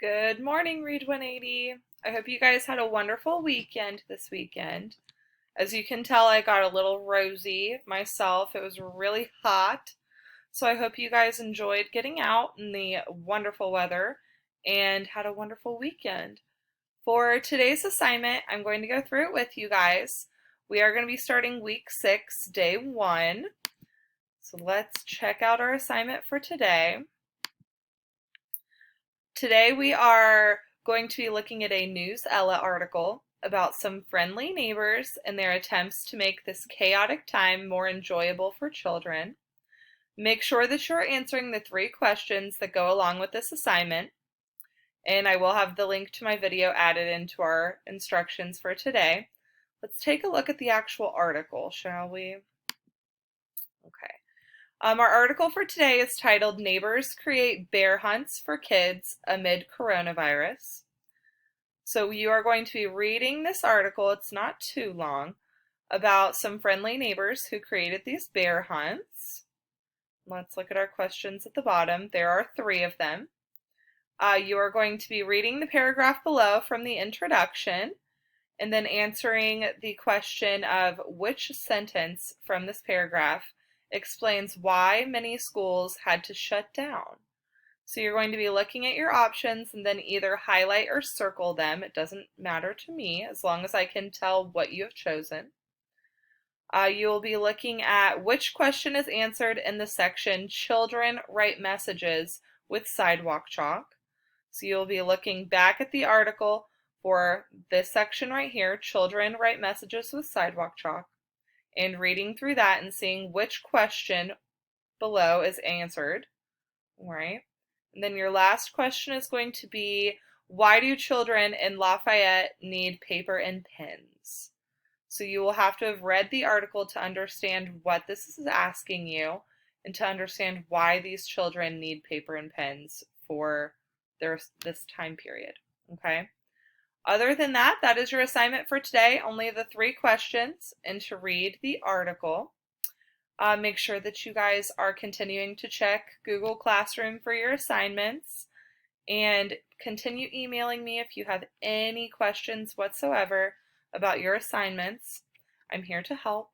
Good morning, Read 180. I hope you guys had a wonderful weekend this weekend. As you can tell, I got a little rosy myself. It was really hot. So I hope you guys enjoyed getting out in the wonderful weather and had a wonderful weekend. For today's assignment, I'm going to go through it with you guys. We are going to be starting week 6, day 1. So let's check out our assignment for today. Today we are going to be looking at a Newsella article about some friendly neighbors and their attempts to make this chaotic time more enjoyable for children. Make sure that you're answering the 3 questions that go along with this assignment, and I will have the link to my video added into our instructions for today. Let's take a look at the actual article, shall we? Okay. Our article for today is titled Neighbors Create Bear Hunts for Kids Amid Coronavirus. So you are going to be reading this article, it's not too long, about some friendly neighbors who created these bear hunts. Let's look at our questions at the bottom. There are 3 of them. You are going to be reading the paragraph below from the introduction and then answering the question of which sentence from this paragraph explains why many schools had to shut down. So you're going to be looking at your options and then either highlight or circle them. It doesn't matter to me as long as I can tell what you have chosen. You will be looking at which question is answered in the section Children Write Messages with Sidewalk Chalk. So you'll be looking back at the article for this section right here, Children Write Messages with Sidewalk Chalk, and reading through that and seeing which question below is answered. All right. And then your last question is going to be, why do children in Lafayette need paper and pens? So you will have to have read the article to understand what this is asking you and to understand why these children need paper and pens for this time period. Okay. Other than that, that is your assignment for today. Only the 3 questions and to read the article. Make sure that you guys are continuing to check Google Classroom for your assignments and continue emailing me if you have any questions whatsoever about your assignments. I'm here to help.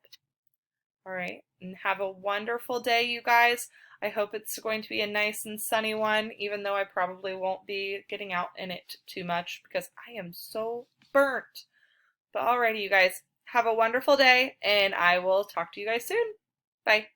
All right, and have a wonderful day, you guys. I hope it's going to be a nice and sunny one, even though I probably won't be getting out in it too much because I am so burnt. But alrighty, you guys, have a wonderful day, and I will talk to you guys soon. Bye.